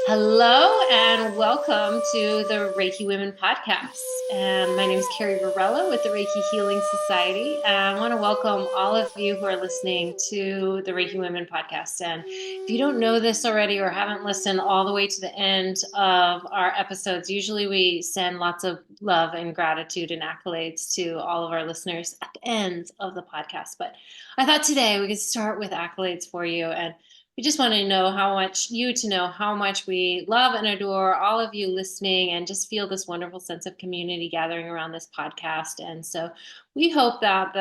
Hello and welcome to the Reiki Women Podcast. And my name is Carrie Varela with the Reiki Healing Society. And I want to welcome all of you who are listening to the Reiki Women Podcast. And if you don't know this already or haven't listened all the way to the end of our episodes, usually we send lots of love and gratitude and accolades to all of our listeners at the end of the podcast. But I thought today we could start with accolades for you. And we just want to know how much we love and adore all of you listening and just feel this wonderful sense of community gathering around this podcast. And so we hope that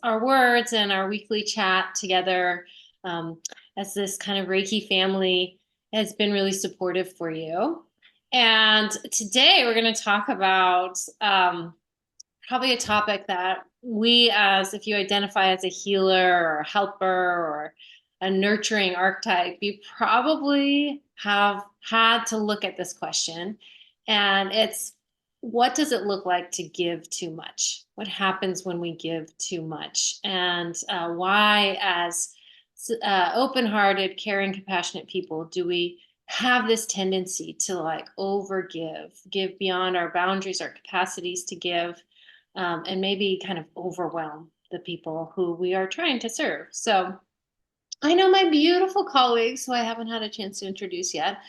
our words and our weekly chat together as this kind of Reiki family has been really supportive for you. And today we're going to talk about probably a topic that if you identify as a healer or a helper or a nurturing archetype, you probably have had to look at this question. And it's, what does it look like to give too much? What happens when we give too much? And why, as open-hearted, caring, compassionate people, do we have this tendency to overgive, give beyond our boundaries, our capacities to give, and maybe kind of overwhelm the people who we are trying to serve? So I know my beautiful colleagues who I haven't had a chance to introduce yet.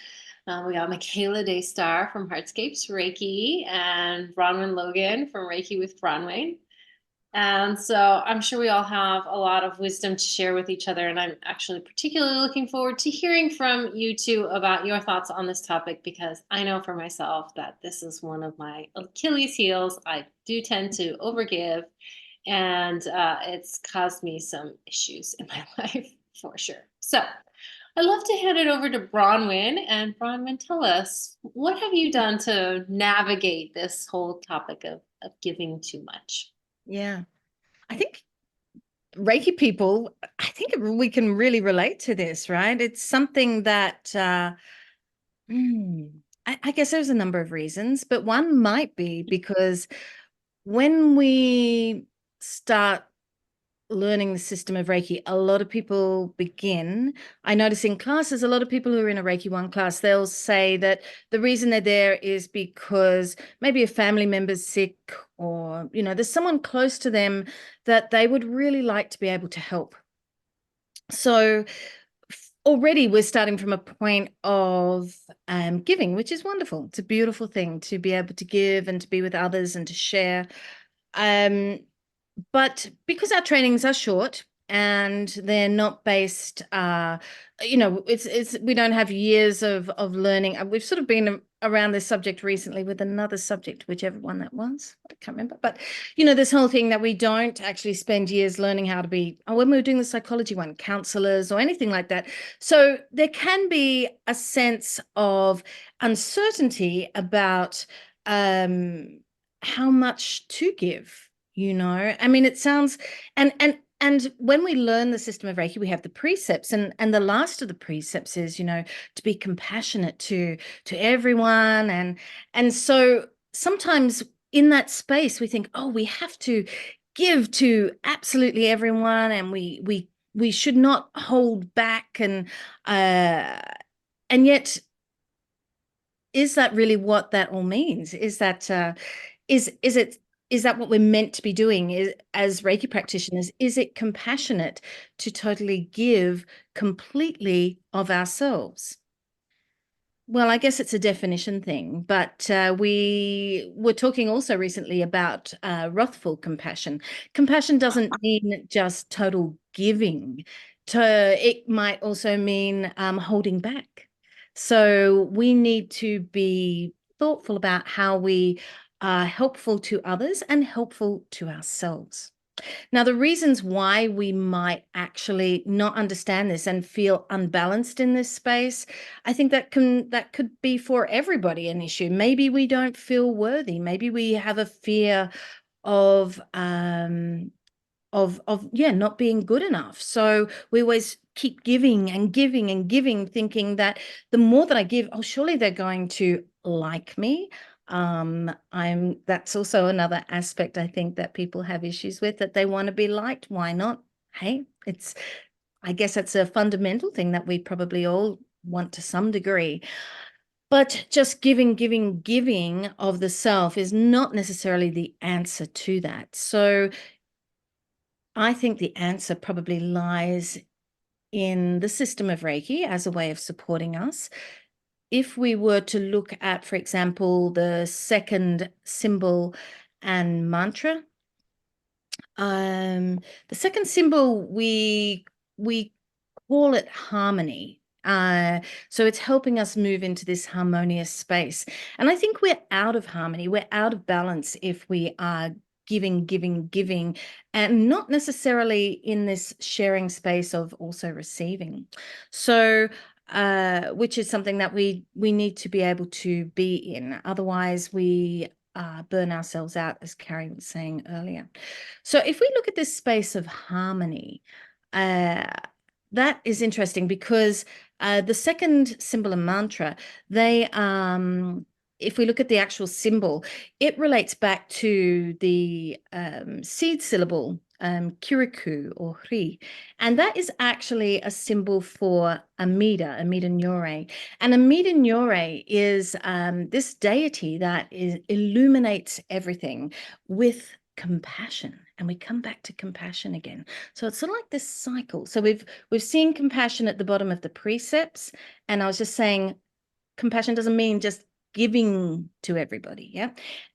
We got Michaela Daystar from Heartscapes Reiki and Bronwen Logan from Reiki with Bronwen. And so I'm sure we all have a lot of wisdom to share with each other. And I'm actually particularly looking forward to hearing from you two about your thoughts on this topic, because I know for myself that this is one of my Achilles heels. I do tend to overgive, and it's caused me some issues in my life for sure. So I'd love to hand it over to Bronwen. And Bronwen, tell us, what have you done to navigate this whole topic of giving too much? Yeah, I think Reiki people, I think we can really relate to this, right? It's something that I guess there's a number of reasons, but one might be because when we start learning the system of Reiki, a lot of people begin. I notice in classes, a lot of people who are in a Reiki 1 class, they'll say that the reason they're there is because maybe a family member's sick, or, there's someone close to them that they would really like to be able to help. So already we're starting from a point of giving, which is wonderful. It's a beautiful thing to be able to give and to be with others and to share. But because our trainings are short and they're not based, it's we don't have years of learning. We've sort of been around this subject recently with another subject, whichever one that was. I can't remember. But, this whole thing that we don't actually spend years learning how to be, when we were doing the psychology one, counselors or anything like that. So there can be a sense of uncertainty about how much to give. I mean, it sounds, and when we learn the system of Reiki, we have the precepts, and the last of the precepts is, to be compassionate to everyone, and so sometimes in that space we think, oh, we have to give to absolutely everyone, and we should not hold back, and yet, is that really what that all means? Is that is that what we're meant to be doing as Reiki practitioners? Is it compassionate to totally give completely of ourselves? Well, I guess it's a definition thing, but we were talking also recently about wrathful compassion. Compassion doesn't mean just total giving. It might also mean holding back. So we need to be thoughtful about how we are helpful to others and helpful to ourselves. Now, the reasons why we might actually not understand this and feel unbalanced in this space, I think that could be for everybody an issue. Maybe we don't feel worthy. Maybe we have a fear of not being good enough. So we always keep giving and giving and giving, thinking that the more that I give, oh, surely they're going to like me. That's also another aspect I think that people have issues with, that they want to be liked. Why not? Hey, I guess it's a fundamental thing that we probably all want to some degree. But just giving of the self is not necessarily the answer to that. So I think the answer probably lies in the system of Reiki as a way of supporting us. If we were to look at, for example, the second symbol and mantra, the second symbol, we call it harmony. So it's helping us move into this harmonious space. And I think we're out of harmony, we're out of balance if we are giving, and not necessarily in this sharing space of also receiving. So which is something that we need to be able to be in. Otherwise, we burn ourselves out, as Carrie was saying earlier. So if we look at this space of harmony, that is interesting because the second symbol and mantra, they if we look at the actual symbol, it relates back to the seed syllable, kiriku or ri. And that is actually a symbol for Amida Nyore. And Amida Nyore is this deity that illuminates everything with compassion. And we come back to compassion again. So it's sort of like this cycle. So we've seen compassion at the bottom of the precepts. And I was just saying, compassion doesn't mean just giving to everybody. Yeah.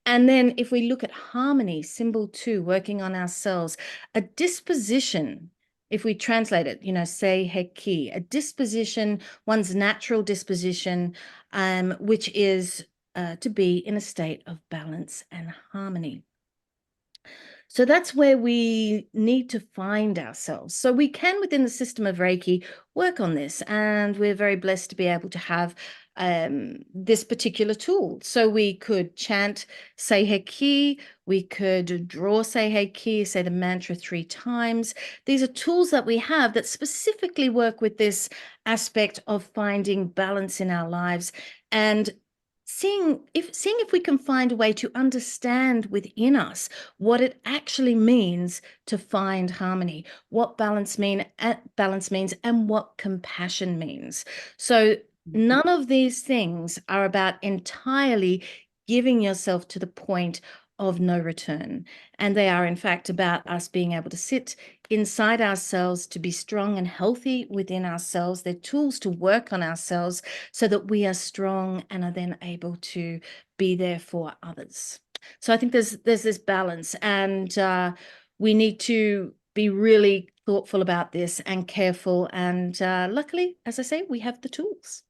And then if we look at harmony, symbol 2, working on ourselves, a disposition, if we translate it, Sei Heki, a disposition, one's natural disposition, which is to be in a state of balance and harmony. So that's where we need to find ourselves. So we can, within the system of Reiki, work on this. And we're very blessed to be able to have this particular tool. So we could chant Sei Heki, we could draw Sei Heki, say the mantra 3 times. These are tools that we have that specifically work with this aspect of finding balance in our lives and seeing if we can find a way to understand within us what it actually means to find harmony, what balance means, and what compassion means. So none of these things are about entirely giving yourself to the point of no return. And they are, in fact, about us being able to sit inside ourselves, to be strong and healthy within ourselves. They're tools to work on ourselves so that we are strong and are then able to be there for others. So I think there's this balance, and we need to be really thoughtful about this and careful. And luckily, as I say, we have the tools.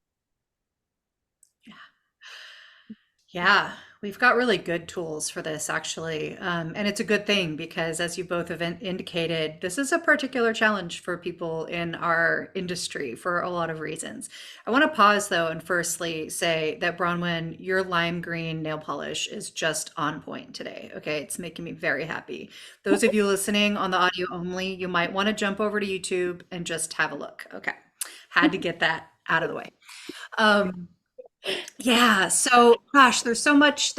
Yeah, we've got really good tools for this actually. And it's a good thing because, as you both have indicated, this is a particular challenge for people in our industry for a lot of reasons. I want to pause though and firstly say that Bronwen, your lime green nail polish is just on point today. Okay, it's making me very happy. Those of you listening on the audio only, you might want to jump over to YouTube and just have a look. Okay, had to get that out of the way. Yeah, so gosh, there's so much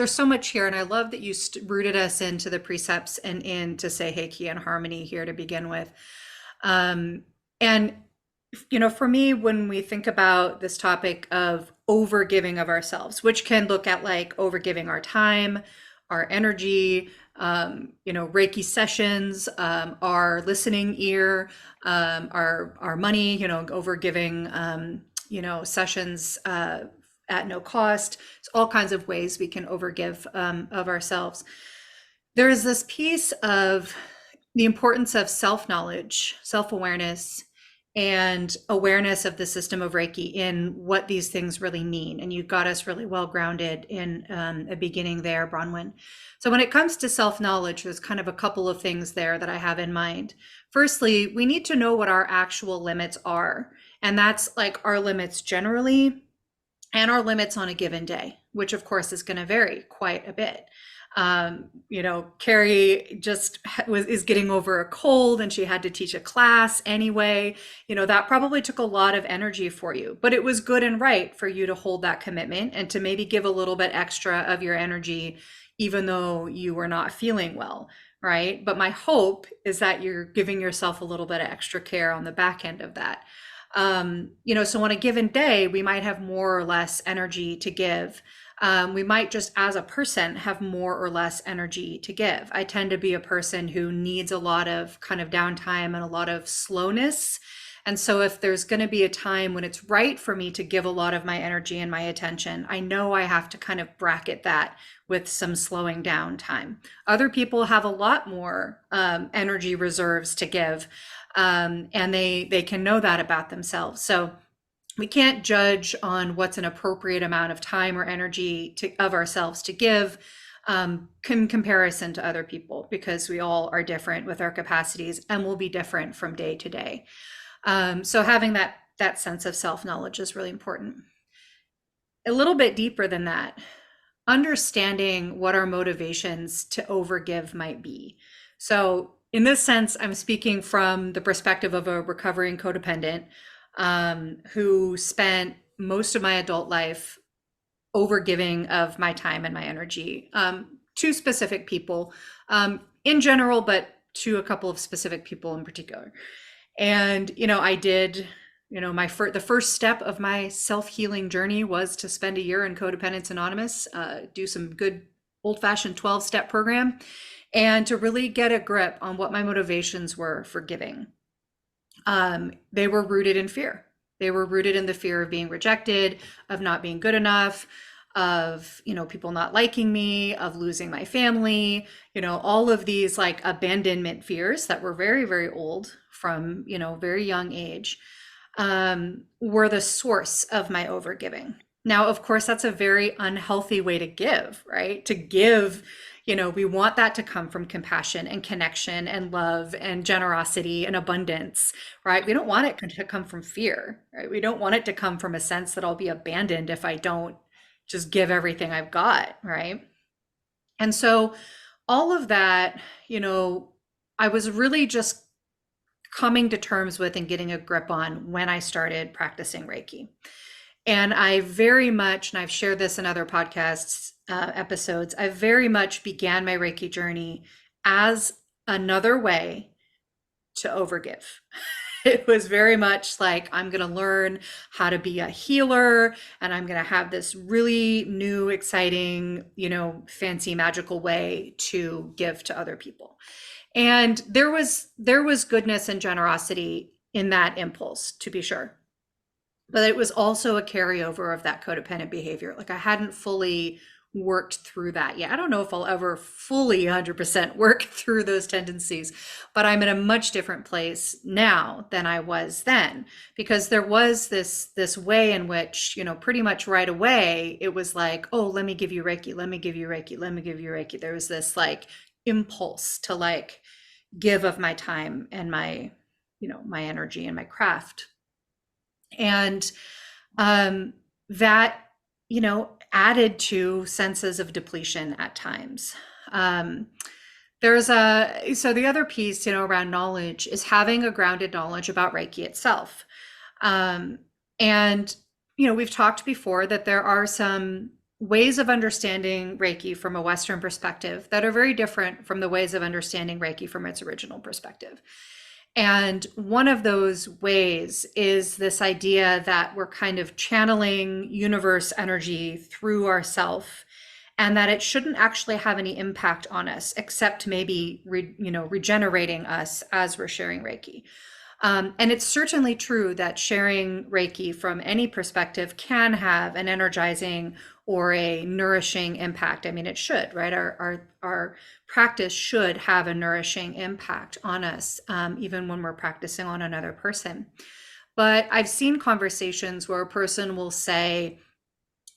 here, and I love that you rooted us into the precepts and into Sei Heiki and harmony here to begin with. And for me, when we think about this topic of overgiving of ourselves, which can look at like overgiving our time, our energy, Reiki sessions, our listening ear, our money, overgiving, sessions at no cost. It's all kinds of ways we can overgive of ourselves. There is this piece of the importance of self-knowledge, self-awareness, and awareness of the system of Reiki in what these things really mean. And you got us really well grounded in a beginning there, Bronwen. So when it comes to self-knowledge, there's kind of a couple of things there that I have in mind. Firstly, we need to know what our actual limits are. And that's like our limits generally, and our limits on a given day, which of course is going to vary quite a bit. Carrie just is getting over a cold and she had to teach a class anyway. That probably took a lot of energy for you, but it was good and right for you to hold that commitment and to maybe give a little bit extra of your energy, even though you were not feeling well, right? But my hope is that you're giving yourself a little bit of extra care on the back end of that. So on a given day, we might have more or less energy to give. We might just as a person have more or less energy to give. I tend to be a person who needs a lot of kind of downtime and a lot of slowness. And so if there's going to be a time when it's right for me to give a lot of my energy and my attention, I know I have to kind of bracket that with some slowing down time. Other people have a lot more energy reserves to give, and they can know that about themselves. So we can't judge on what's an appropriate amount of time or energy of ourselves to give in comparison to other people, because we all are different with our capacities and will be different from day to day. So having that sense of self-knowledge is really important. A little bit deeper than that, understanding what our motivations to overgive might be. So in this sense, I'm speaking from the perspective of a recovering codependent who spent most of my adult life overgiving of my time and my energy to specific people in general, but to a couple of specific people in particular. And, I did, the first step of my self-healing journey was to spend a year in Codependence Anonymous, do some good old-fashioned 12-step program, and to really get a grip on what my motivations were for giving. They were rooted in fear. They were rooted in the fear of being rejected, of not being good enough, of, people not liking me, of losing my family, all of these like abandonment fears that were very, very old from, very young age, were the source of my overgiving. Now, of course, that's a very unhealthy way to give, right? To give, we want that to come from compassion and connection and love and generosity and abundance, right? We don't want it to come from fear, right? We don't want it to come from a sense that I'll be abandoned if I don't just give everything I've got, right? And so all of that, I was really just coming to terms with and getting a grip on when I started practicing Reiki. And I very much, and I've shared this in other podcasts episodes, I very much began my Reiki journey as another way to overgive. It was very much like, I'm going to learn how to be a healer, and I'm going to have this really new, exciting, fancy, magical way to give to other people. And there was goodness and generosity in that impulse, to be sure. But it was also a carryover of that codependent behavior. Like I hadn't fully worked through that yet. I don't know if I'll ever fully 100% work through those tendencies, but I'm in a much different place now than I was then, because there was this way in which, pretty much right away, it was like, oh, let me give you Reiki, let me give you Reiki, let me give you Reiki. There was this like impulse to like give of my time and my, my energy and my craft. And that, added to senses of depletion at times. So the other piece, around knowledge is having a grounded knowledge about Reiki itself. And, we've talked before that there are some ways of understanding Reiki from a Western perspective that are very different from the ways of understanding Reiki from its original perspective. And one of those ways is this idea that we're kind of channeling universe energy through ourself, and that it shouldn't actually have any impact on us, except maybe, regenerating us as we're sharing Reiki. And it's certainly true that sharing Reiki from any perspective can have an energizing or a nourishing impact. I mean, it should, right? Our practice should have a nourishing impact on us, even when we're practicing on another person. But I've seen conversations where a person will say,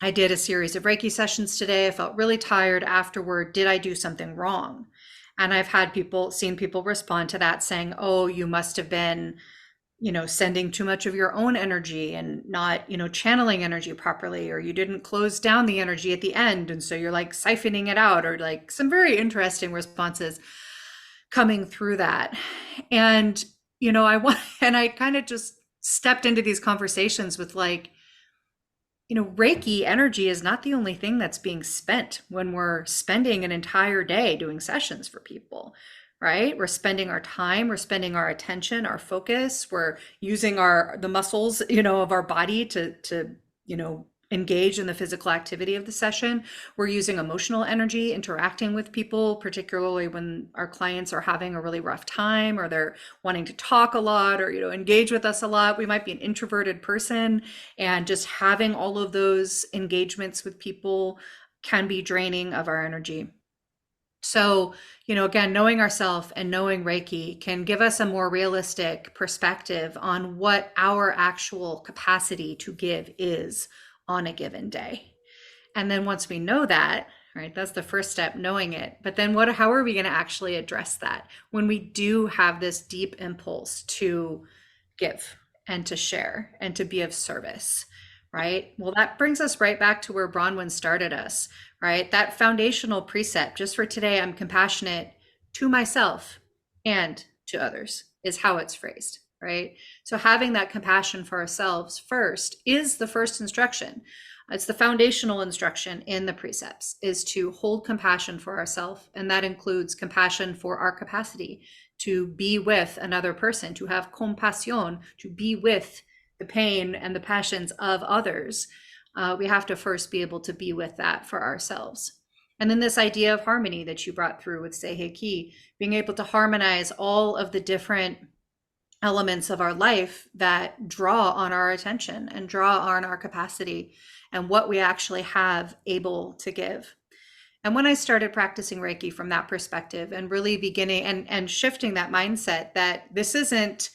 I did a series of Reiki sessions today. I felt really tired afterward. Did I do something wrong? And I've seen people respond to that saying, oh, you must have been, sending too much of your own energy and not, channeling energy properly, or you didn't close down the energy at the end. And so you're like siphoning it out, or like some very interesting responses coming through that. And, I kind of just stepped into these conversations with like, Reiki energy is not the only thing that's being spent when we're spending an entire day doing sessions for people. right? We're spending our time, we're spending our attention, our focus, we're using the muscles, of our body to, engage in the physical activity of the session. We're using emotional energy, interacting with people, particularly when our clients are having a really rough time or they're wanting to talk a lot or, engage with us a lot. We might be an introverted person, and just having all of those engagements with people can be draining of our energy. So, again, knowing ourselves and knowing Reiki can give us a more realistic perspective on what our actual capacity to give is on a given day. And then once we know that, right, that's the first step, knowing it. But then how are we going to actually address that when we do have this deep impulse to give and to share and to be of service, right? Well, that brings us right back to where Bronwen started us, right? That foundational precept, just for today, I'm compassionate to myself and to others, is how it's phrased, right? So having that compassion for ourselves first is the first instruction. It's the foundational instruction in the precepts, is to hold compassion for ourselves. And that includes compassion for our capacity to be with another person, to have compasión, to be with the pain and the passions of others. We have to first be able to be with that for ourselves. And then this idea of harmony that you brought through with Sei Heki, being able to harmonize all of the different elements of our life that draw on our attention and draw on our capacity and what we actually have able to give. And when I started practicing Reiki from that perspective and really beginning and shifting that mindset that this isn't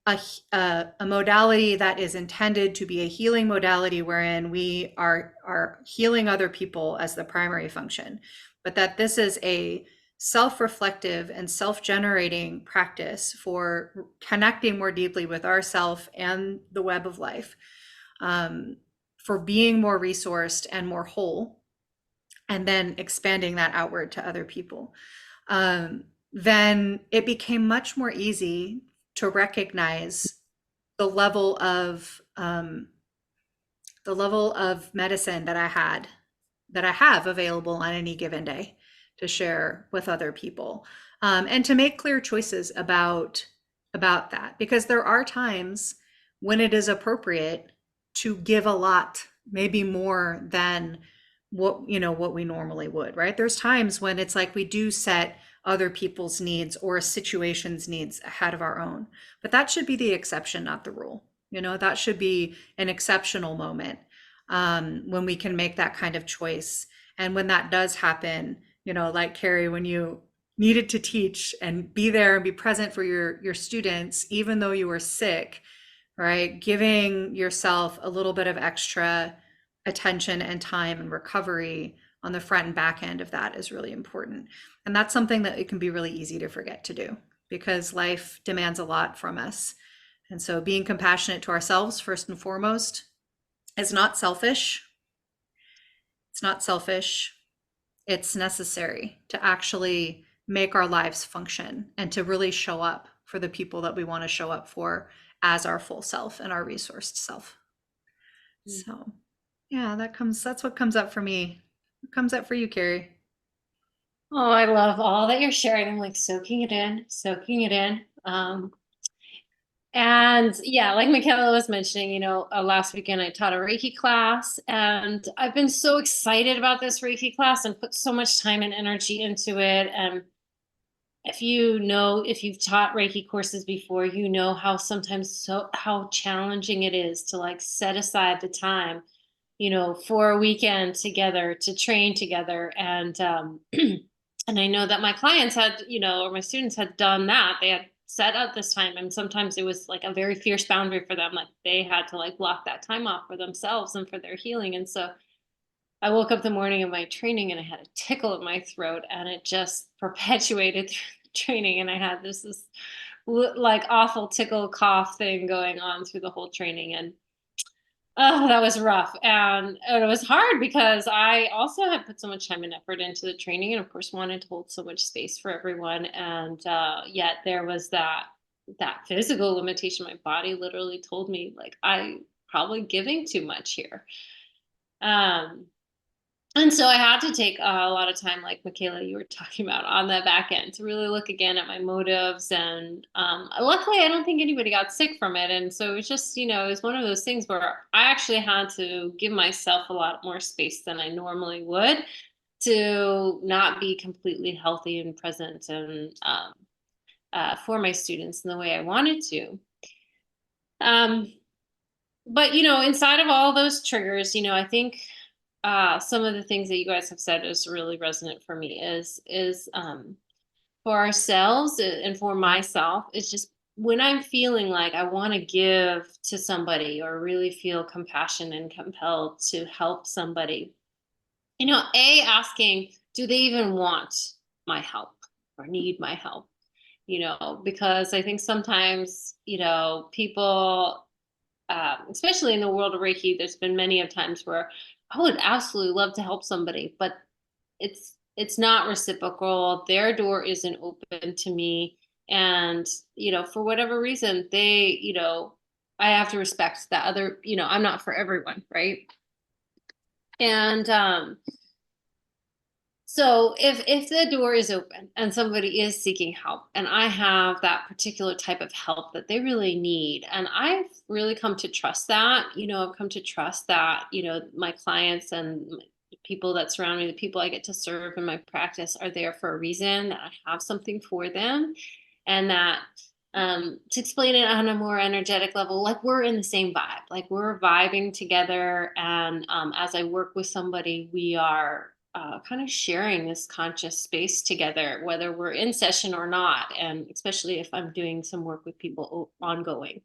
a modality that is intended to be a healing modality wherein we are healing other people as the primary function, but that this is a self-reflective and self-generating practice for connecting more deeply with ourself and the web of life, for being more resourced and more whole, and then expanding that outward to other people. Then it became much more easy to recognize the level of medicine that I have available on any given day to share with other people, and to make clear choices about that, because there are times when it is appropriate to give a lot, maybe more than what we normally would, right? There's times when it's like we do set other people's needs or a situation's needs ahead of our own, but that should be the exception, not the rule. That should be an exceptional moment, when we can make that kind of choice. And when that does happen, like Carrie, when you needed to teach and be there and be present for your students, even though you were sick, right? Giving yourself a little bit of extra attention and time and recovery on the front and back end of that is really important. And that's something that it can be really easy to forget to do, because life demands a lot from us. And so being compassionate to ourselves first and foremost is not selfish. It's not selfish. It's necessary to actually make our lives function and to really show up for the people that we want to show up for as our full self and our resourced self. So yeah, that's what comes up for me. What comes up for you, Carrie? Oh, I love all that you're sharing. I'm like soaking it in. And yeah, like Michaela was mentioning, last weekend I taught a Reiki class, and I've been so excited about this Reiki class and put so much time and energy into it. And if you've taught Reiki courses before, how challenging it is to like set aside the time, for a weekend together to train together. And, and I know that my clients had, or my students had done that. They had set up this time, and sometimes it was like a very fierce boundary for them. Like they had to like block that time off for themselves and for their healing. And so I woke up the morning of my training and I had a tickle in my throat, and it just perpetuated through the training. And I had this like awful tickle cough thing going on through the whole training. And oh, that was rough. And it was hard because I also had put so much time and effort into the training, and of course wanted to hold so much space for everyone. And yet there was that physical limitation. My body literally told me like, I probably giving too much here. And so I had to take a lot of time, like Michaela, you were talking about, on the back end to really look again at my motives. And luckily, I don't think anybody got sick from it. And so it was just, it was one of those things where I actually had to give myself a lot more space than I normally would to not be completely healthy and present and for my students in the way I wanted to. But, inside of all those triggers, I think some of the things that you guys have said is really resonant for me is for ourselves and for myself. It's just when I'm feeling like I want to give to somebody or really feel compassion and compelled to help somebody, asking, do they even want my help or need my help? Because I think sometimes, people, especially in the world of Reiki, there's been many of times where I would absolutely love to help somebody, but it's not reciprocal. Their door isn't open to me. And, for whatever reason, I have to respect that other, I'm not for everyone. Right. And, so if the door is open and somebody is seeking help and I have that particular type of help that they really need, and I've really come to trust that, I've come to trust that, my clients and the people that surround me, the people I get to serve in my practice are there for a reason, that I have something for them, and that to explain it on a more energetic level, like we're in the same vibe, like we're vibing together. And as I work with somebody, we are kind of sharing this conscious space together, whether we're in session or not. And especially if I'm doing some work with people ongoing,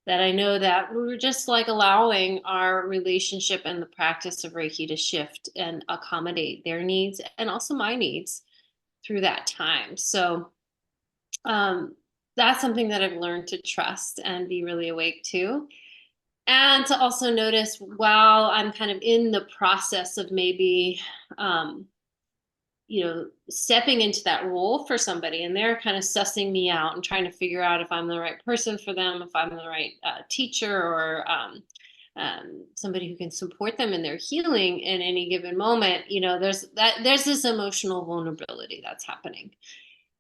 that I know that we're just like allowing our relationship and the practice of Reiki to shift and accommodate their needs and also my needs through that time. So that's something that I've learned to trust and be really awake to. And to also notice while I'm kind of in the process of maybe, stepping into that role for somebody and they're kind of sussing me out and trying to figure out if I'm the right person for them, if I'm the right teacher or somebody who can support them in their healing in any given moment, there's this emotional vulnerability that's happening.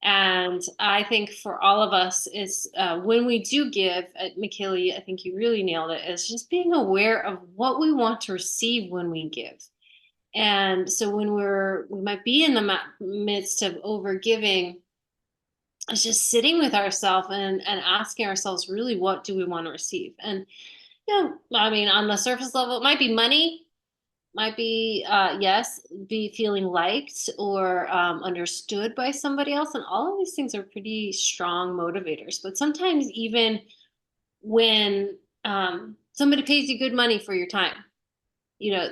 And I think for all of us is when we do give, Michaela, I think you really nailed it, is just being aware of what we want to receive when we give. And so when we might be in the midst of overgiving, it's just sitting with ourselves and asking ourselves, really, what do we want to receive? And, I mean, on the surface level, it might be money, might be yes, be feeling liked or understood by somebody else, and all of these things are pretty strong motivators. But sometimes even when somebody pays you good money for your time,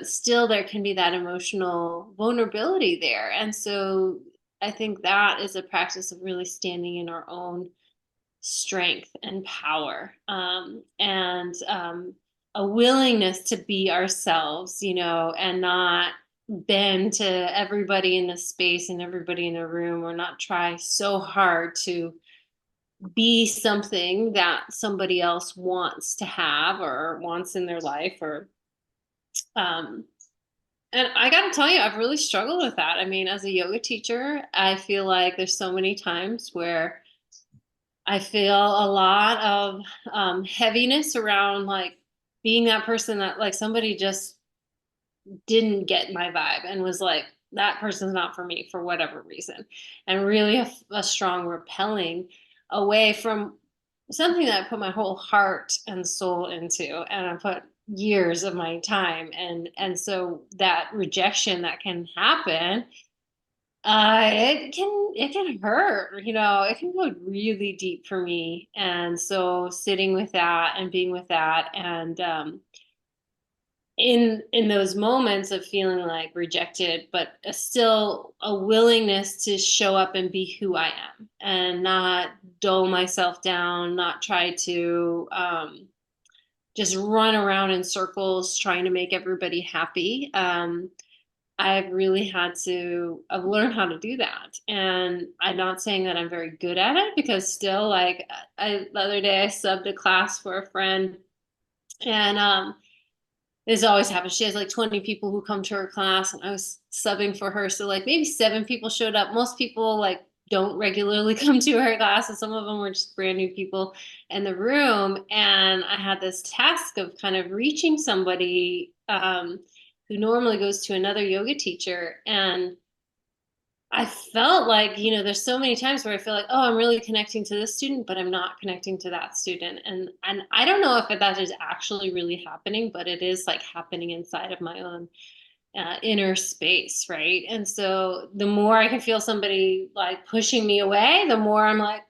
still there can be that emotional vulnerability there. And so I think that is a practice of really standing in our own strength and power, and a willingness to be ourselves, and not bend to everybody in the space and everybody in the room, or not try so hard to be something that somebody else wants to have or wants in their life. Or and I got to tell you, I've really struggled with that. I mean, as a yoga teacher, I feel like there's so many times where I feel a lot of heaviness around like being that person that like somebody just didn't get my vibe and was like, that person's not for me for whatever reason. And really a strong repelling away from something that I put my whole heart and soul into, and I put years of my time. And so that rejection that can happen, it can hurt, it can go really deep for me. And so sitting with that and being with that, and in those moments of feeling like rejected, but still a willingness to show up and be who I am and not dull myself down, not try to just run around in circles trying to make everybody happy. I've learned how to do that. And I'm not saying that I'm very good at it, because still, like the other day I subbed a class for a friend, and this always happens. She has like 20 people who come to her class, and I was subbing for her. So like maybe 7 people showed up. Most people like don't regularly come to her class. And some of them were just brand new people in the room. And I had this task of kind of reaching somebody who normally goes to another yoga teacher. And I felt like, there's so many times where I feel like, oh, I'm really connecting to this student, but I'm not connecting to that student. And I don't know if that is actually really happening, but it is like happening inside of my own inner space, right? And so the more I can feel somebody like pushing me away, the more I'm like,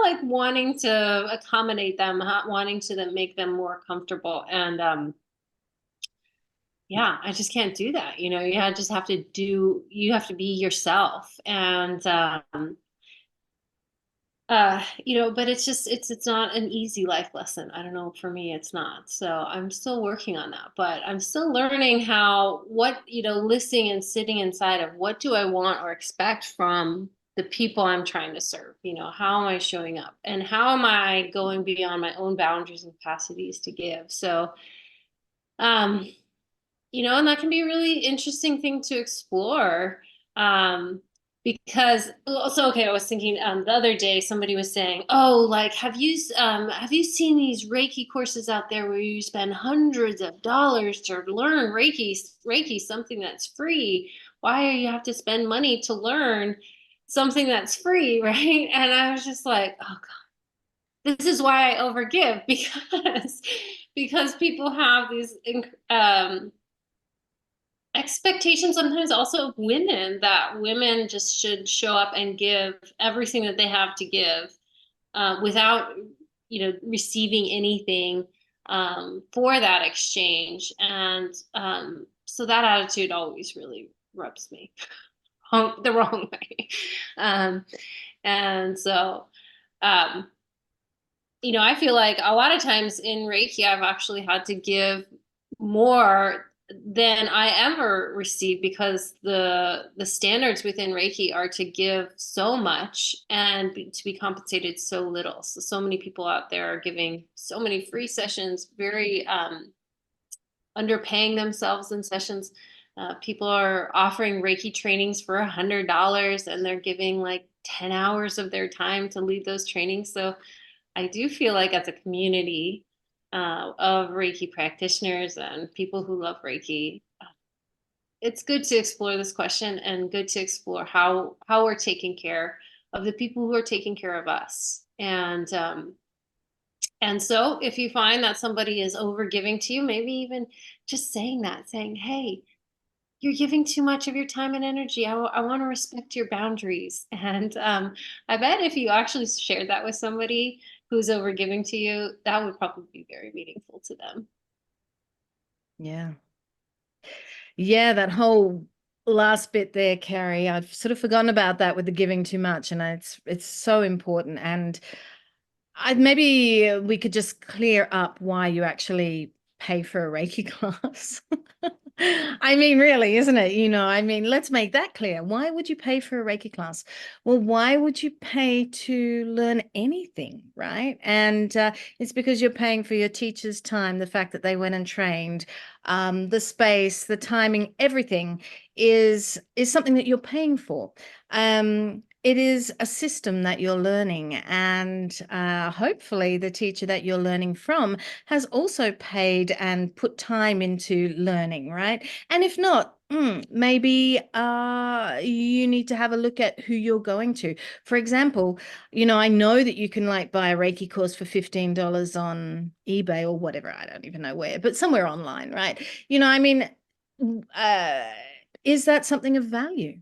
like wanting to accommodate them, wanting to make them more comfortable. And yeah, I just can't do that. You just have to you have to be yourself. And, but it's not an easy life lesson. I don't know, for me, it's not. So I'm still working on that, but I'm still learning listening and sitting inside of what do I want or expect from the people I'm trying to serve. How am I showing up, and how am I going beyond my own boundaries and capacities to give? So, um, and that can be a really interesting thing to explore. Um, because also, okay, I was thinking the other day somebody was saying, oh, like have you seen these Reiki courses out there where you spend hundreds of dollars to learn Reiki, something that's free? Why do you have to spend money to learn something that's free, right? And I was just like, oh God, this is why I overgive, because people have these expectations sometimes also of women, that women just should show up and give everything that they have to give without receiving anything for that exchange. And so that attitude always really rubs me the wrong way. And so I feel like a lot of times in Reiki, I've actually had to give more than I ever received, because the standards within Reiki are to give so much and to be compensated so little. So many people out there are giving so many free sessions, very underpaying themselves in sessions. People are offering Reiki trainings for $100, and they're giving like 10 hours of their time to lead those trainings. So I do feel like as a community of Reiki practitioners and people who love Reiki, it's good to explore this question, and good to explore how we're taking care of the people who are taking care of us. And so if you find that somebody is over giving to you, maybe even just saying, hey, you're giving too much of your time and energy. I want to respect your boundaries. And I bet if you actually shared that with somebody who's over giving to you, that would probably be very meaningful to them. Yeah. Yeah, that whole last bit there, Carrie, I've sort of forgotten about that with the giving too much, and it's so important. And maybe we could just clear up why you actually pay for a Reiki class. I mean, really, isn't it? Let's make that clear. Why would you pay for a Reiki class? Well, why would you pay to learn anything, right? And it's because you're paying for your teacher's time, the fact that they went and trained, the space, the timing, everything is something that you're paying for. It is a system that you're learning, and hopefully the teacher that you're learning from has also paid and put time into learning, right? And if not, maybe you need to have a look at who you're going to. For example, I know that you can like buy a Reiki course for $15 on eBay or whatever. I don't even know where, but somewhere online, right? Is that something of value?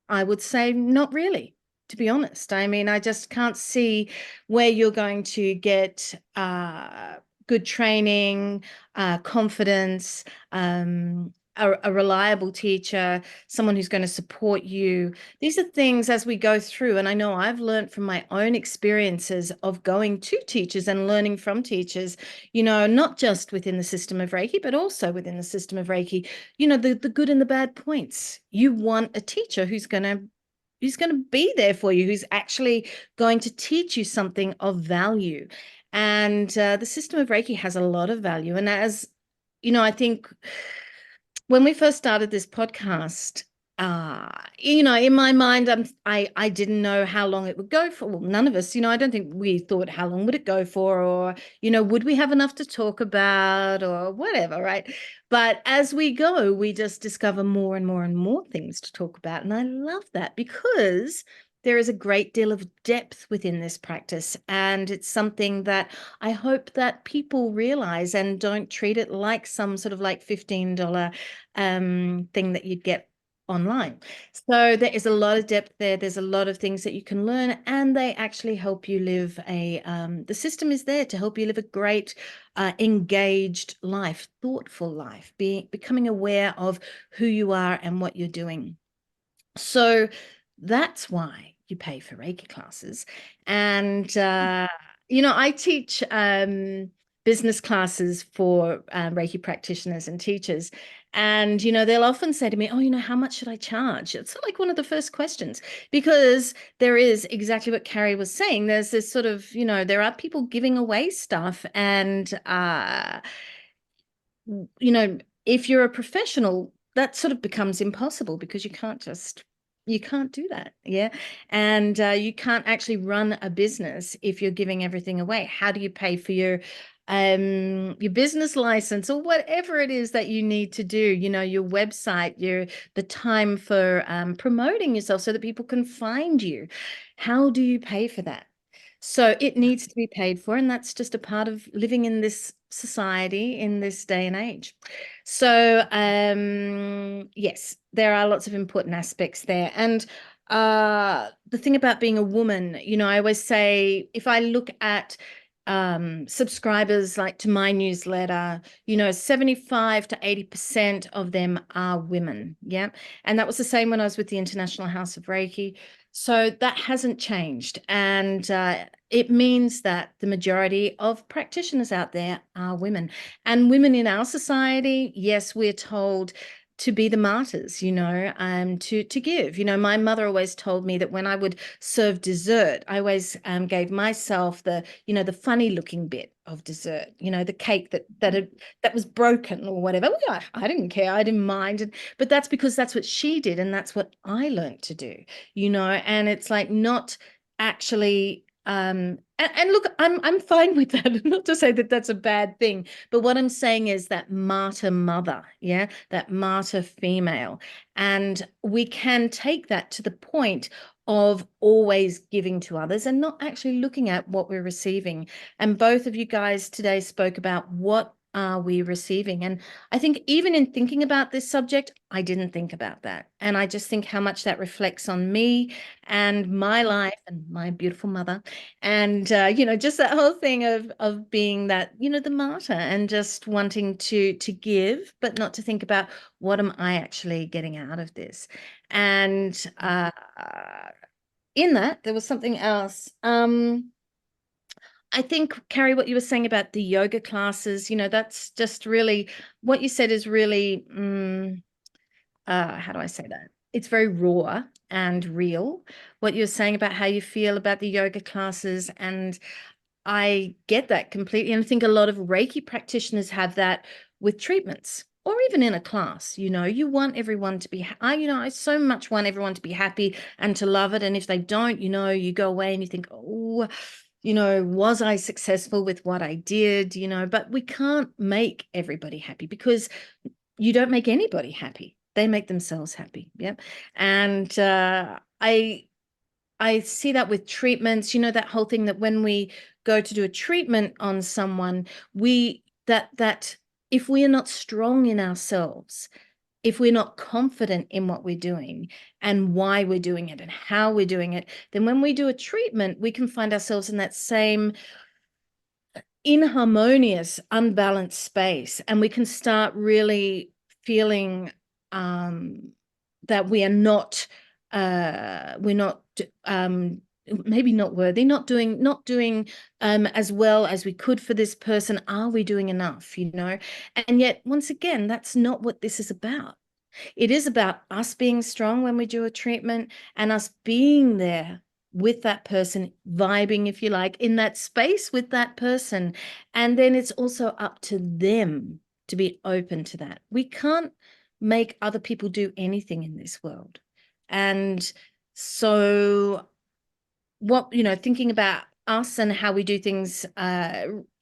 I would say not really, to be honest. I just can't see where you're going to get good training, confidence, a reliable teacher, someone who's going to support you. These are things as we go through. And I know I've learned from my own experiences of going to teachers and learning from teachers, not just within the system of Reiki, but also within the system of Reiki, the good and the bad points. You want a teacher who's going to be there for you, who's actually going to teach you something of value. And the system of Reiki has a lot of value. And as I think when we first started this podcast, in my mind, I didn't know how long it would go for. Well, none of us, I don't think we thought how long would it go for, or, would we have enough to talk about or whatever, right? But as we go, we just discover more and more and more things to talk about. And I love that because there is a great deal of depth within this practice. And it's something that I hope that people realize and don't treat it like some sort of like $15 thing that you'd get online. So there is a lot of depth there. There's a lot of things that you can learn, and they actually help you live the system is there to help you live a great, engaged life, thoughtful life, becoming aware of who you are and what you're doing. So that's why you pay for Reiki classes. And, I teach business classes for Reiki practitioners and teachers. And, they'll often say to me, oh, how much should I charge? It's like one of the first questions, because there is exactly what Carrie was saying. There's this sort of, there are people giving away stuff. And, if you're a professional, that sort of becomes impossible because you can't do that. Yeah. And you can't actually run a business if you're giving everything away. How do you pay for your business license or whatever it is that you need to do, your website, the time for promoting yourself so that people can find you? How do you pay for that? So it needs to be paid for, and that's just a part of living in this society in this day and age. So yes, there are lots of important aspects there. And the thing about being a woman, I always say, if I look at subscribers like to my newsletter, 75 to 80% of them are women. Yeah. And that was the same when I was with the International House of Reiki. So that hasn't changed. And it means that the majority of practitioners out there are women. And women in our society, yes, we're told to be the martyrs, to give. My mother always told me that when I would serve dessert, I always gave myself the funny looking bit of dessert, the cake that was broken or whatever. Well, I didn't care. I didn't mind. But that's because that's what she did. And that's what I learned to do, and it's like not actually and look, I'm fine with that. Not to say that that's a bad thing, but what I'm saying is that martyr mother, yeah, that martyr female, and we can take that to the point of always giving to others and not actually looking at what we're receiving. And both of you guys today spoke about what are we receiving, and I think even in thinking about this subject, I didn't think about that, and I just think how much that reflects on me and my life and my beautiful mother. And just that whole thing of being that, the martyr, and just wanting to give, but not to think about what am I actually getting out of this. And in that there was something else. I think, Carrie, what you were saying about the yoga classes, that's just really what you said is really how do I say that? It's very raw and real, what you're saying about how you feel about the yoga classes. And I get that completely. And I think a lot of Reiki practitioners have that with treatments or even in a class. You want everyone to be, I so much want everyone to be happy and to love it. And if they don't, you go away and you think, oh, was I successful with what I did? But we can't make everybody happy because you don't make anybody happy. They make themselves happy. Yep. And I see that with treatments, that whole thing that when we go to do a treatment on someone, that if we are not strong in ourselves, if we're not confident in what we're doing and why we're doing it and how we're doing it, then when we do a treatment, we can find ourselves in that same inharmonious, unbalanced space, and we can start really feeling that we are not we're not maybe not worthy, not doing as well as we could for this person. Are we doing enough? And yet once again, that's not what this is about. It is about us being strong when we do a treatment and us being there with that person, vibing, if you like, in that space with that person. And then it's also up to them to be open to that. We can't make other people do anything in this world. And so what, thinking about us and how we do things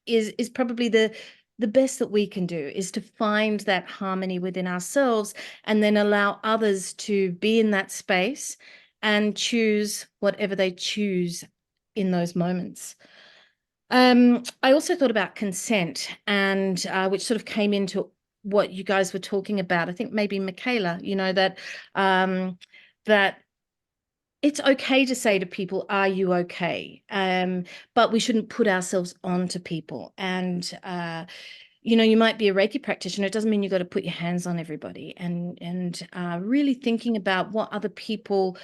is probably the best that we can do, is to find that harmony within ourselves and then allow others to be in that space and choose whatever they choose in those moments. I also thought about consent, and which sort of came into what you guys were talking about. I think maybe Michaela, that it's okay to say to people, are you okay? But we shouldn't put ourselves onto people. And, you might be a Reiki practitioner. It doesn't mean you've got to put your hands on everybody, and really thinking about what other people,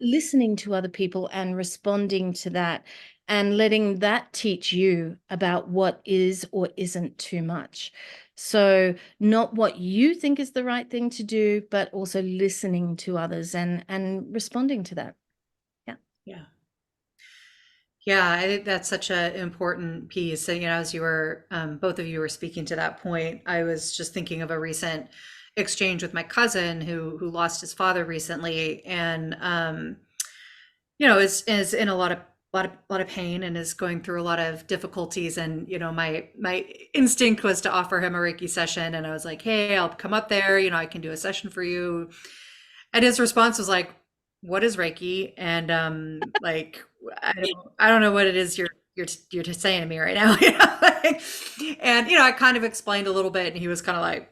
listening to other people and responding to that, and letting that teach you about what is or isn't too much. So not what you think is the right thing to do, but also listening to others and responding to that. Yeah. Yeah, I think that's such an important piece. So, as you were, both of you were speaking to that point, I was just thinking of a recent exchange with my cousin who lost his father recently, and is in a lot of pain and is going through a lot of difficulties. And my instinct was to offer him a Reiki session, and I was like, hey, I'll come up there, I can do a session for you. And his response was like, what is Reiki? And like, I don't know what it is you're just saying to me right now. And I kind of explained a little bit, and he was kind of like,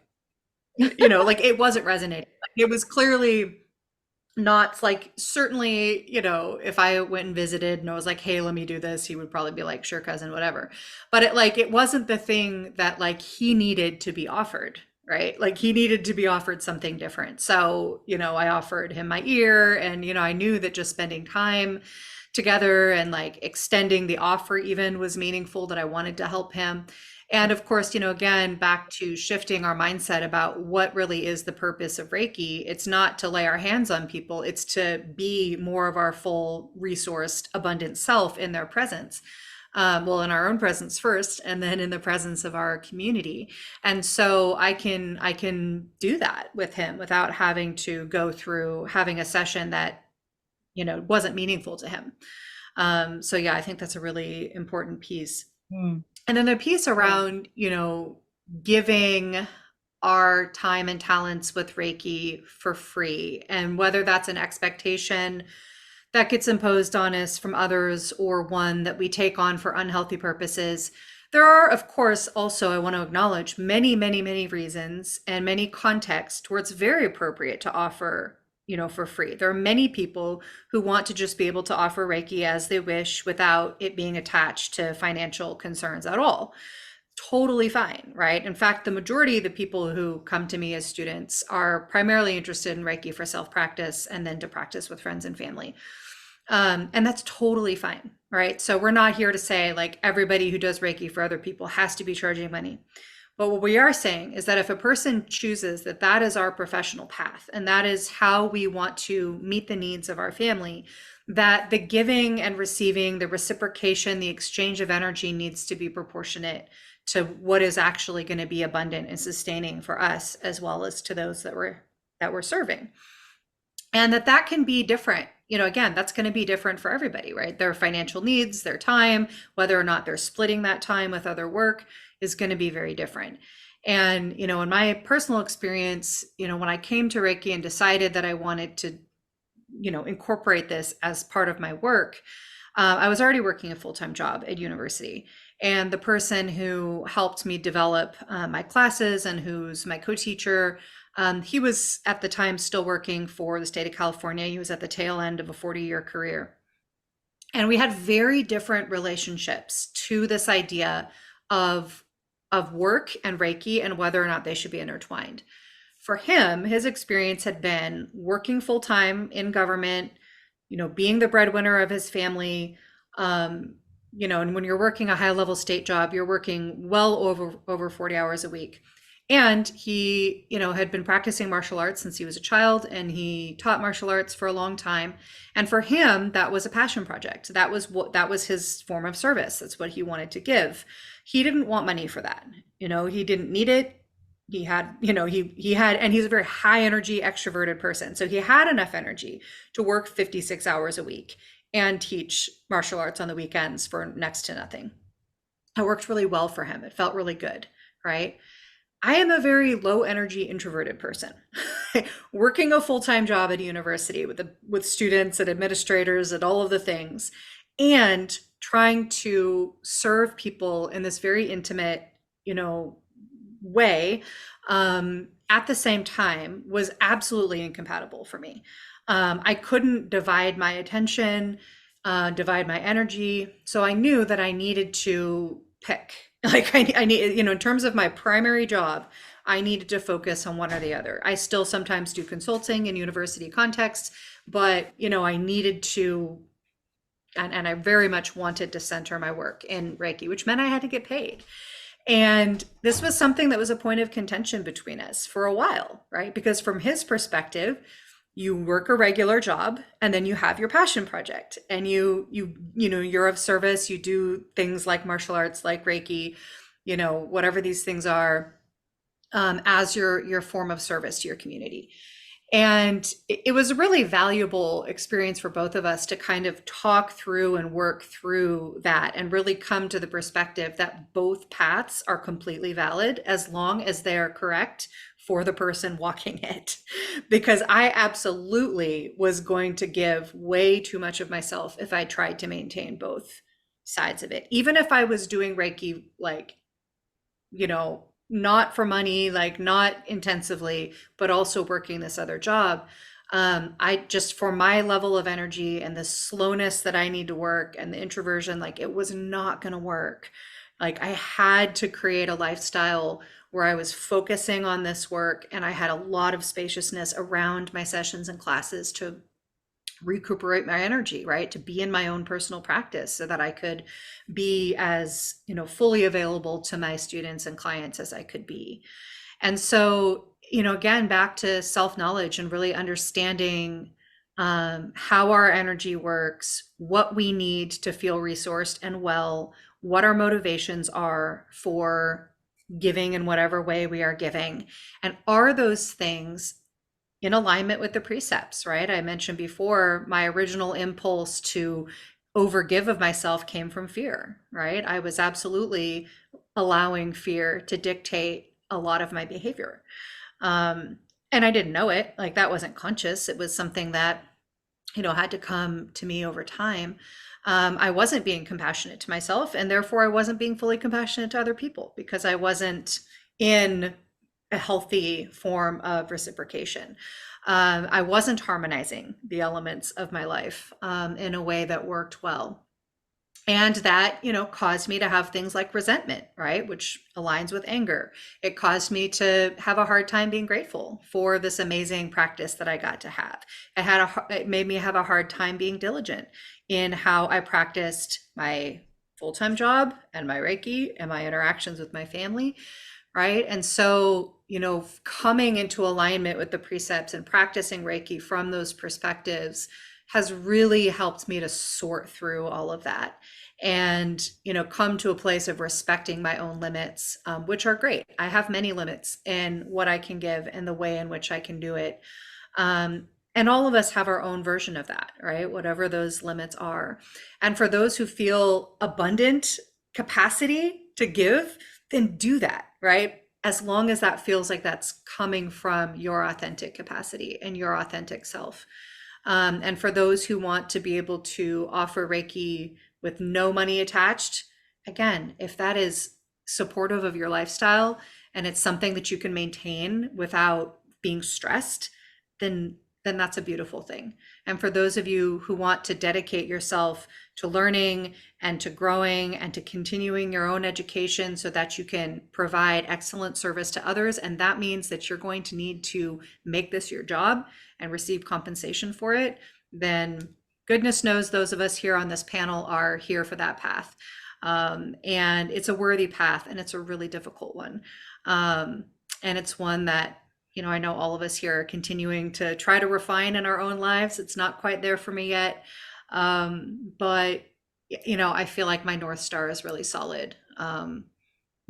like it wasn't resonating. It was clearly not, like, certainly, if I went and visited and I was like, hey, let me do this, he would probably be like, sure, cousin, whatever. But it wasn't the thing that, like, he needed to be offered, right? Like, he needed to be offered something different. So, I offered him my ear, and, I knew that just spending time together and, like, extending the offer even was meaningful, that I wanted to help him. And of course, again, back to shifting our mindset about what really is the purpose of Reiki. It's not to lay our hands on people. It's to be more of our full resourced, abundant self in their presence. Well, in our own presence first, and then in the presence of our community. And so I can do that with him without having to go through having a session that, wasn't meaningful to him. So yeah, I think that's a really important piece. And then the piece around, giving our time and talents with Reiki for free, and whether that's an expectation that gets imposed on us from others or one that we take on for unhealthy purposes. There are, of course, also, I want to acknowledge, many, many, many reasons and many contexts where it's very appropriate to offer, for free. There are many people who want to just be able to offer Reiki as they wish without it being attached to financial concerns at all. Totally fine, right? In fact, the majority of the people who come to me as students are primarily interested in Reiki for self-practice and then to practice with friends and family. And that's totally fine, right? So we're not here to say, like, everybody who does Reiki for other people has to be charging money. But what we are saying is that if a person chooses that that is our professional path, and that is how we want to meet the needs of our family, that the giving and receiving, the reciprocation, the exchange of energy needs to be proportionate to what is actually going to be abundant and sustaining for us, as well as to those that we're serving. And that can be different. Again, that's going to be different for everybody, right? Their financial needs, their time, whether or not they're splitting that time with other work is going to be very different. And, in my personal experience, when I came to Reiki and decided that I wanted to, incorporate this as part of my work, I was already working a full-time job at university. And the person who helped me develop my classes and who's my co-teacher, he was at the time still working for the state of California. He was at the tail end of a 40-year career. And we had very different relationships to this idea of work and Reiki and whether or not they should be intertwined. For him, his experience had been working full-time in government, being the breadwinner of his family, and when you're working a high-level state job, you're working well over 40 hours a week. And he, had been practicing martial arts since he was a child, and he taught martial arts for a long time. And for him, that was a passion project. That was his form of service. That's what he wanted to give. He didn't want money for that. He didn't need it. He had, he had, and he's a very high energy, extroverted person. So he had enough energy to work 56 hours a week and teach martial arts on the weekends for next to nothing. It worked really well for him. It felt really good, right? I am a very low energy introverted person. Working a full-time job at a university with students and administrators and all of the things, and trying to serve people in this very intimate, way, at the same time was absolutely incompatible for me. I couldn't divide my attention, divide my energy. So I knew that I needed to pick. Like I need, in terms of my primary job, I needed to focus on one or the other. I still sometimes do consulting in university contexts, but I needed to, and I very much wanted to center my work in Reiki, which meant I had to get paid. And this was something that was a point of contention between us for a while, right? Because from his perspective, you work a regular job and then you have your passion project, and you're of service. You do things like martial arts, like Reiki, whatever these things are, as your form of service to your community. And it was a really valuable experience for both of us to kind of talk through and work through that, and really come to the perspective that both paths are completely valid as long as they are correct for the person walking it. Because I absolutely was going to give way too much of myself if I tried to maintain both sides of it. Even if I was doing Reiki, like, not for money, like not intensively, but also working this other job. I just, for my level of energy and the slowness that I need to work and the introversion, like it was not going to work. Like I had to create a lifestyle where I was focusing on this work, and I had a lot of spaciousness around my sessions and classes to recuperate my energy, right? To be in my own personal practice so that I could be as, fully available to my students and clients as I could be. And so, again, back to self-knowledge and really understanding how our energy works, what we need to feel resourced and well, what our motivations are for giving in whatever way we are giving. And are those things in alignment with the precepts, right? I mentioned before, my original impulse to overgive of myself came from fear, right? I was absolutely allowing fear to dictate a lot of my behavior. And I didn't know it, like that wasn't conscious. It was something that, had to come to me over time. I wasn't being compassionate to myself, and therefore I wasn't being fully compassionate to other people, because I wasn't in a healthy form of reciprocation. I wasn't harmonizing the elements of my life in a way that worked well. And that, caused me to have things like resentment, right? Which aligns with anger. It caused me to have a hard time being grateful for this amazing practice that I got to have. It made me have a hard time being diligent in how I practiced my full-time job and my Reiki and my interactions with my family, right? And so, coming into alignment with the precepts and practicing Reiki from those perspectives has really helped me to sort through all of that and, come to a place of respecting my own limits, which are great. I have many limits in what I can give and the way in which I can do it. And all of us have our own version of that, right? Whatever those limits are. And for those who feel abundant capacity to give, then do that, right? As long as that feels like that's coming from your authentic capacity and your authentic self. And for those who want to be able to offer Reiki with no money attached, again, if that is supportive of your lifestyle and it's something that you can maintain without being stressed, then that's a beautiful thing. And for those of you who want to dedicate yourself to learning and to growing and to continuing your own education so that you can provide excellent service to others, and that means that you're going to need to make this your job and receive compensation for it, then goodness knows those of us here on this panel are here for that path. And it's a worthy path, and it's a really difficult one. And it's one that, I know all of us here are continuing to try to refine in our own lives. It's not quite there for me yet. But, I feel like my North Star is really solid.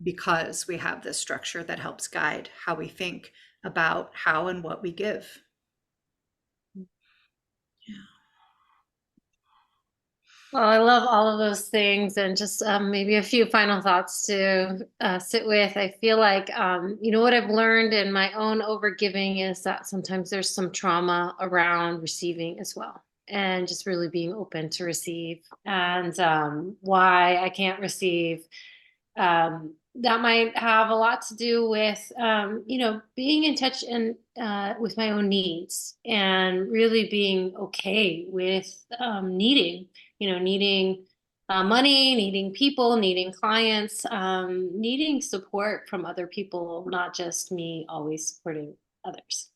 because we have this structure that helps guide how we think about how and what we give. Well, I love all of those things, and just maybe a few final thoughts to sit with. I feel like, what I've learned in my own overgiving is that sometimes there's some trauma around receiving as well, and just really being open to receive, and why I can't receive. That might have a lot to do with, being in touch and with my own needs, and really being okay with needing money, needing people, needing clients, needing support from other people, not just me always supporting others.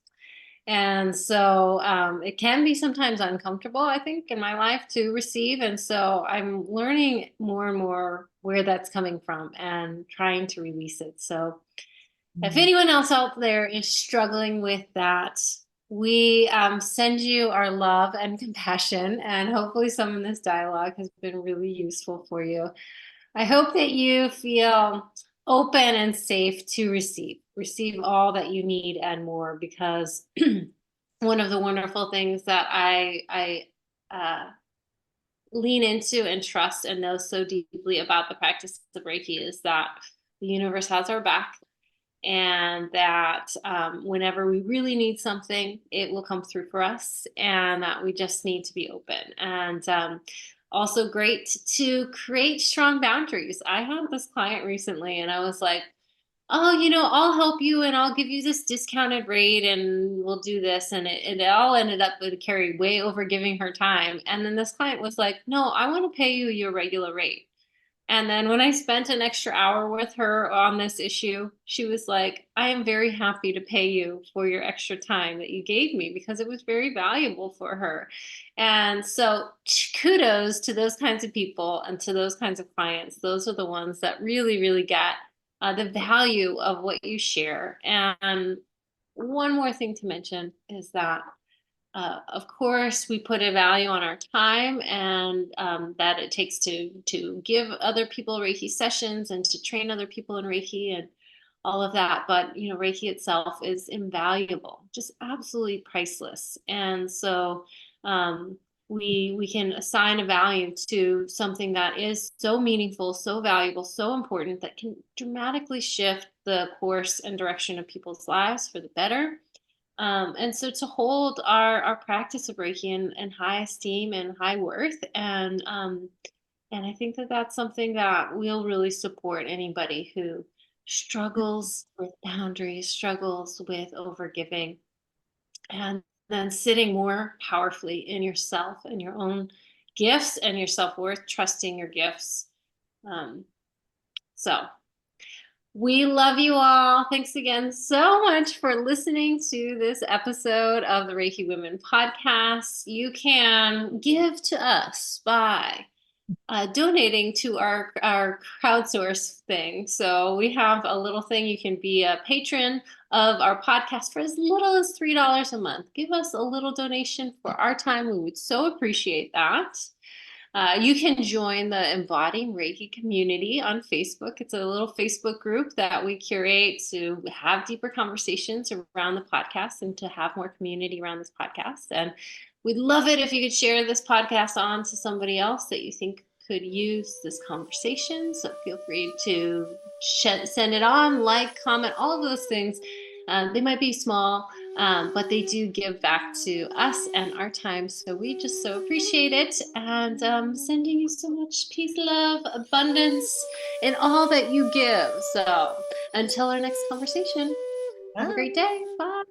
And so it can be sometimes uncomfortable, I think, in my life to receive. And so I'm learning more and more where that's coming from and trying to release it. So if anyone else out there is struggling with that, we send you our love and compassion. And hopefully some of this dialogue has been really useful for you. I hope that you feel open and safe to receive all that you need and more, because one of the wonderful things that I lean into and trust and know so deeply about the practice of Reiki is that the universe has our back, and that whenever we really need something, it will come through for us, and that we just need to be open. And also great to create strong boundaries. I had this client recently, and I was like, oh, I'll help you and I'll give you this discounted rate and we'll do this. And it all ended up with Carrie way over giving her time. And then this client was like, no, I want to pay you your regular rate. And then when I spent an extra hour with her on this issue, she was like, I am very happy to pay you for your extra time that you gave me, because it was very valuable for her. And so kudos to those kinds of people and to those kinds of clients. Those are the ones that really, really get the value of what you share. And one more thing to mention is that of course, we put a value on our time, and that it takes to give other people Reiki sessions and to train other people in Reiki and all of that. But Reiki itself is invaluable, just absolutely priceless. And so we can assign a value to something that is so meaningful, so valuable, so important, that can dramatically shift the course and direction of people's lives for the better. And so to hold our practice of Reiki in high esteem and high worth, and I think that that's something that will really support anybody who struggles with boundaries, struggles with overgiving, and then sitting more powerfully in yourself and your own gifts and your self-worth, trusting your gifts. So we love you all. Thanks again so much for listening to this episode of the Reiki Women Podcast. You can give to us by donating to our crowdsource thing. So we have a little thing. You can be a patron of our podcast for as little as $3 a month. Give us a little donation for our time. We would so appreciate that. You can join the Embodying Reiki community on Facebook. It's a little Facebook group that we curate to have deeper conversations around the podcast and to have more community around this podcast. And we'd love it if you could share this podcast on to somebody else that you think could use this conversation. So feel free to send it on, like, comment, all of those things. They might be small, but they do give back to us and our time. So we just so appreciate it. And sending you so much peace, love, abundance in all that you give. So until our next conversation, have a great day. Bye.